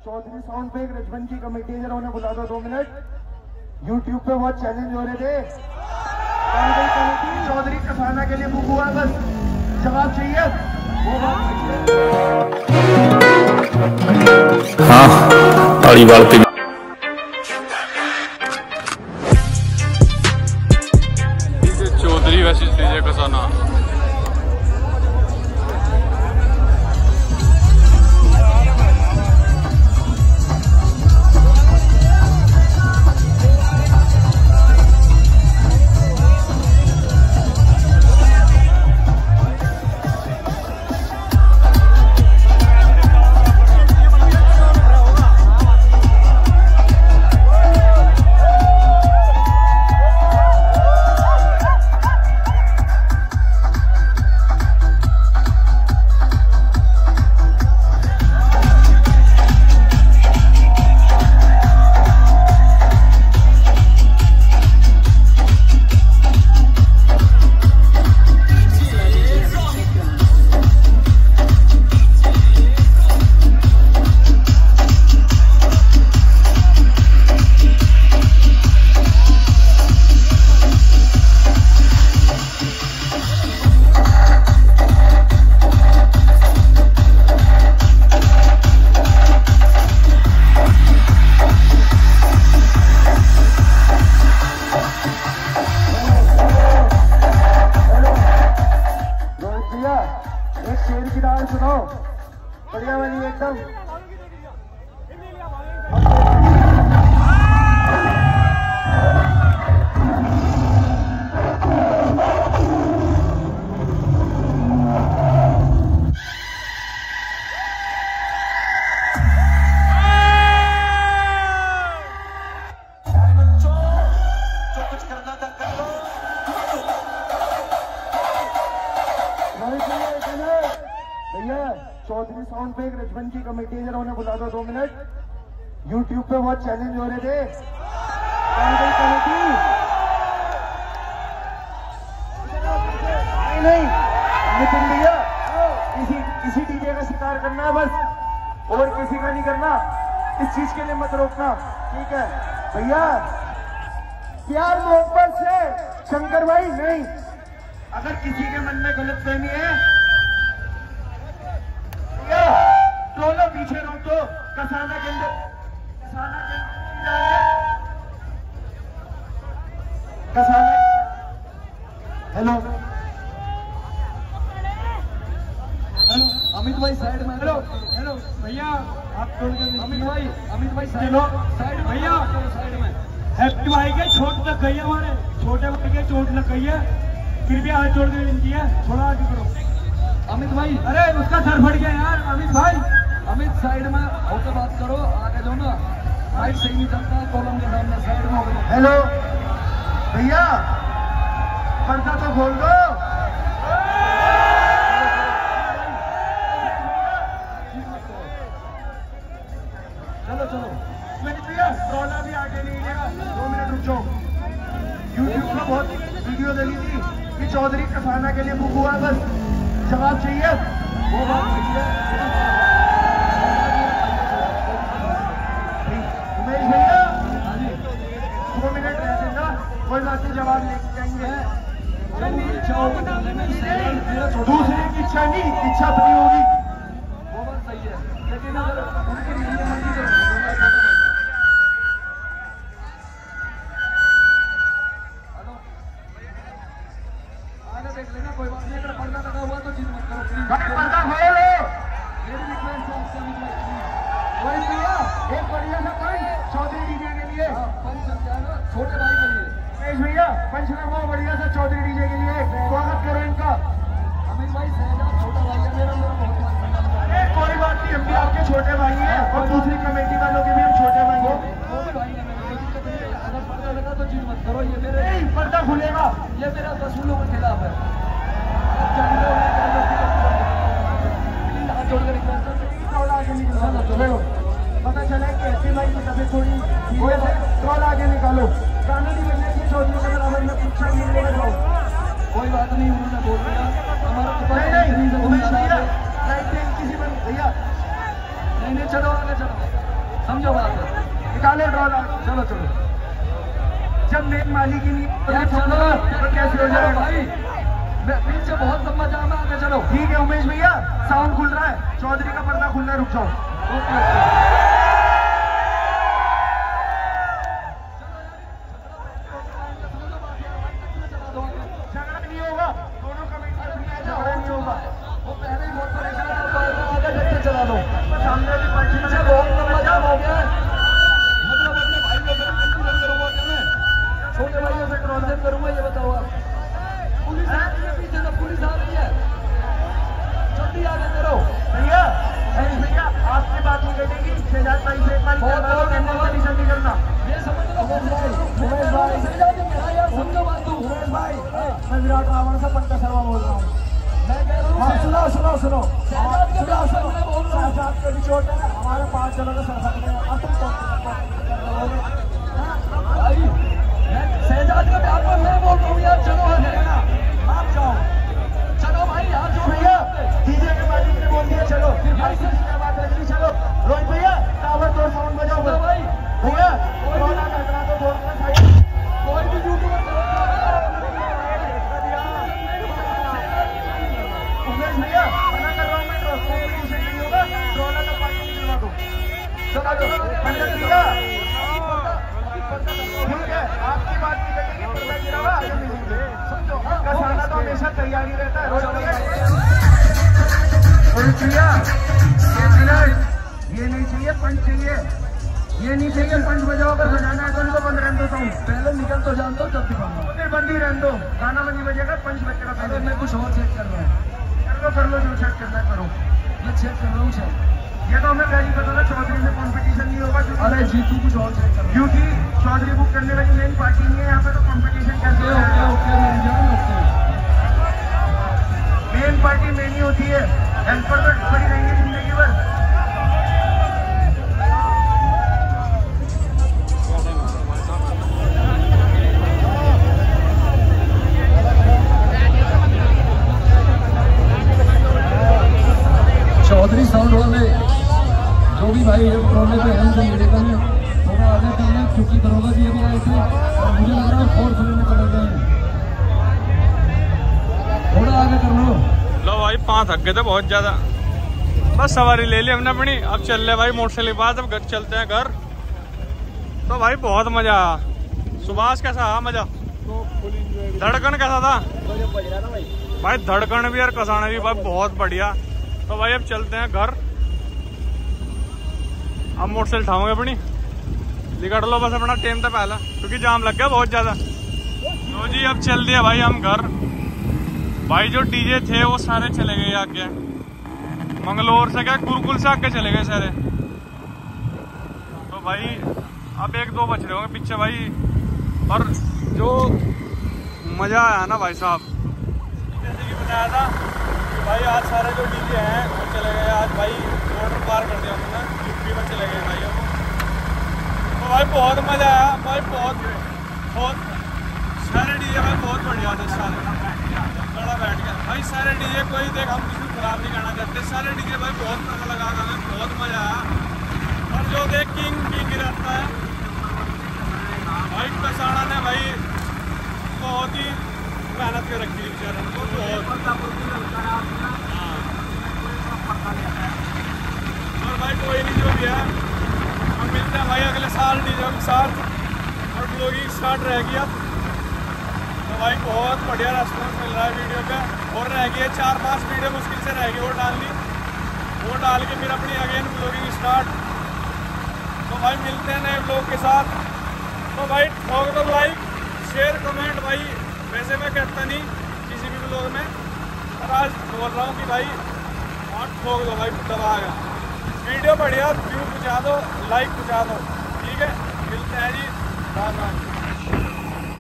Chaudhary sound पे एक रजबन की कमेटी है, जरा उन्हें बुला दो 2 मिनट। यूट्यूब पे बहुत चैलेंज हो रहे थे। कमेटी चौधरी कसाना के लिए बुक हुआ, बस जवाब चाहिए। हाँ ताड़ी वाल पे चौधरी वैसे डीजे कसाना। सुनो बढ़िया वाली एकदम। चौधरी साउंड पे एक रजबन की कमेटी है, जरा उन्हें बुला दो 2 मिनट। यूट्यूब पे बहुत चैलेंज हो रहे थे। कमेटी नहीं नितिन भैया, किसी डीजे का शिकार करना है बस, और किसी का नहीं करना। इस चीज के लिए मत रोकना, ठीक है भैया। प्यार मोहब्बत से शंकर भाई नहीं। अगर किसी के मन में गलतफहमी है ट्रोलो पीछे रोक दो। कसाना के अंदर कसाना हेलो हेलो अमित भाई साइड में। हेलो हेलो भैया आप छोड़ के अमित भाई साइड भैया साइड में। हैप्पी भाई के चोट लग गई है, हमारे छोटे भाई के चोट लग गई है, कृपया हाथ जोड़ के विनती है थोड़ा आगे करो। अमित भाई अरे उसका सर फट गया यार। अमित भाई अमित साइड में होकर बात करो, आगे जाओ ना, साइड सही नहीं चलता है कॉलम के सामने, साइड में हो। हेलो भैया पर्दा तो खोल दो। चलो चलो भैया ट्रोला भी आगे नहीं लेगा, 2 मिनट रुक जाओ। यूट्यूब पर बहुत वीडियो डली थी कि चौधरी कसाना के लिए बुक हुआ, बस जवाब चाहिए। वो बात उमेश भैया 2 मिनट रह देना, कोई बात नहीं, जवाब लेके जाएंगे। दूसरे की इच्छा नहीं, इच्छा अपनी होगी, वो बात सही है। लेकिन अगर उनकी देख लेना, कोई बात नहीं। अगर पर्दा लगा हुआ तो चीज मत करो प्लीज। पर्दा खोलो, मेरी रिक्वेस्ट है आपसे। भैया एक बढ़िया सा पंच चौधरी डीजे के लिए, पंच छोटे भाई के लिए। महेश भैया पंच लगाओ बढ़िया सा चौधरी डीजे के लिए, स्वागत करो इनका। अमित भाई सहजाद छोटा भाई है मेरा, बहुत मान। कोई बात नहीं, हम भी आपके छोटे भाई हैं और दूसरी कमेटी वालों के भी हम छोटे भाई हैं। वो भी भाई है मेरे, अगर पर्दा लगा तो चीज मत करो। ये मेरे पर्दा खुलेगा, ये मेरा रसूलों के खिलाफ है। पता चला कि ऐसे भाई की तबीयत थोड़ी ट्रोल आगे निकालो, गाना नहीं बजने की चौधरी के बराबर में पूछा नहीं लेगा। कोई बात नहीं, उन्होंने बोल दिया हमारा किसी भैया नहीं, चलो आगे चलो। समझो बात, निकालो ड्रॉ। चलो चलो, जब मेन मालिक ही नहीं चलो तो कैसे हो जाएगा भाई? पीछे बहुत लंबा जाम है, आगे चलो। ठीक है उमेश भैया, साउंड खुल रहा है, चौधरी का पर्दा खुल रहा है, रुक जाओ। ओके झगड़ा नहीं होगा, दोनों कमेटी में झगड़ा नहीं होगा। वो पहले ही बहुत परेशान है, आगे झटके चला दो। सामने वाली पार्टी में बहुत लंबा जाम हो गया है, मतलब अपने भाई लोग करूंगा क्या मैं? छोटे भाइयों से क्रॉस करूंगा, ये बताओ आप? पुलिस आ रही है पीछे से, पुलिस आ रही है, जल्दी आगे करो भैया। भैया आपकी बात नहीं कटेगी, 6000 से एक बार कंडीशन नहीं करना, ये समझ लो। उमेश भाई समझो बात तू। उमेश भाई मैं विराट रावण से पंकज शर्मा बोल रहा हूँ। मैं कह रहा हूँ सुनो सुनो सुनो, शहजाद के भी चोट है, हमारे 5 जनों के सरसक में अब तुम शहजाद का प्यार पर मैं बोल रहा हूँ यार। चलो ना आप जाओ, चलो भाई आप जो भैया डीजे के मालिक ने बोल दिया चलो, फिर भाई से क्या बात रखनी। चलो रोहित भैया टावर तोड़ साउंड बजाओ भाई। भैया कोरोना घटना तो बोलना चाहिए, कोई भी यूट्यूबर उमेश भैया मना कर रहा हूँ मैं, कॉम्पिटिशन नहीं होगा, कोरोना का पानी निकलवा दो। चलो पंडित भैया ठीक है, आपकी बात नहीं करेगी, पर्दा गिरा हुआ आगे मिलेंगे, समझो। कसाना तो हमेशा तैयारी रहता है। रोहित भैया ये नहीं चाहिए, पंच चाहिए, ये नहीं चाहिए पंच बजाओ। अगर बजाना है तो उनको बंद रहने दो, पहले निकल तो जान दो, जब दिखाऊंगा फिर बंदी रहने दो। गाना बंदी बजेगा, पंच बजेगा। पहले मैं कुछ और चेक कर रहा हूँ, कर लो जो चेक करना है करो। मैं चेक कर रहा हूँ सर, ये तो हमें पहले पता था चौधरी में कंपटीशन नहीं होगा। अरे जीतू कुछ और चेक कर, क्योंकि चौधरी बुक करने वाली मेन पार्टी नहीं है यहाँ पे, तो कंपटीशन कैसे होगा? मेन पार्टी मेन ही होती है, हेल्पर तो खड़ी रहेंगे जिंदगी भर। चौधरी साउंड वाले जो भी भाई प्रोग्राम पे हैं, जो मीडिया में थोड़ा आगे करना, क्योंकि दरोगा जी अभी आए थे और मुझे लग रहा है फोर्स लेने पड़ गए हैं, थोड़ा आगे कर लो। लो भाई 5 थक गए थे बहुत ज्यादा, बस सवारी ले ली हमने अपनी, अब चल रहे भाई मोटरसाइकिल के पास, अब घर चलते हैं घर। तो भाई बहुत मजा आया। सुभाष कैसा आया मजा? धड़कन कैसा था भाई? धड़कन भी और कसाना भी भाई बहुत बढ़िया। तो भाई अब चलते हैं घर, अब मोटरसाइकिल उठाओगे अपनी, निकल लो बस अपना टाइम था पहला, क्योंकि जाम लग गया बहुत ज्यादा। तो जी अब चल दिया भाई हम घर। भाई जो डीजे थे वो सारे चले गए आगे, मंगलोर से क्या गुरुकुल से आगे चले गए सारे। तो भाई अब 1-2 बच रहे होंगे पीछे भाई। और जो मजा आया ना भाई साहब, जैसे कि बताया था भाई आज सारे जो डीजे हैं वो चले गए। आज भाई बॉर्डर पार कर दिया हमने, यूपी में चले गए भाई। तो भाई बहुत मजा आया भाई, बहुत सारे डीजे भाई बहुत बढ़िया थे सारे, बड़ा बैठ गया भाई सारे डीजे। कोई देख हम किसी को खराब नहीं करना चाहते, सारे डीजे भाई बहुत मजा लगा, हमें बहुत मजा आया। और जो देख किंग रहता है भाई, कसाना ने भाई बहुत ही मेहनत के रखी बेचारे को बहुत। और भाई कोई नहीं जो भी है, हम मिलते हैं भाई अगले साल डीजे के साथ, और ब्लॉगिंग स्टार्ट रहेगी अब। तो भाई बहुत बढ़िया रेस्पॉन्स मिल रहा है वीडियो पे, और रह गई है 4-5 वीडियो मुश्किल से रह गई, वो डालनी, वो डाल के फिर अपनी अगेन ब्लॉगिंग स्टार्ट। तो भाई मिलते हैं नए ब्लॉग के साथ। तो भाई ठोक दो लाइक, शेयर, कमेंट भाई, वैसे मैं कहता नहीं किसी भी ब्लॉग में, और आज बोल रहा हूँ कि भाई और ठोक दो भाई, दबा गया वीडियो बढ़िया, व्यू पहुँचा दो, लाइक पहुँचा दो, ठीक है। मिलते हैं जी, बाय बाय।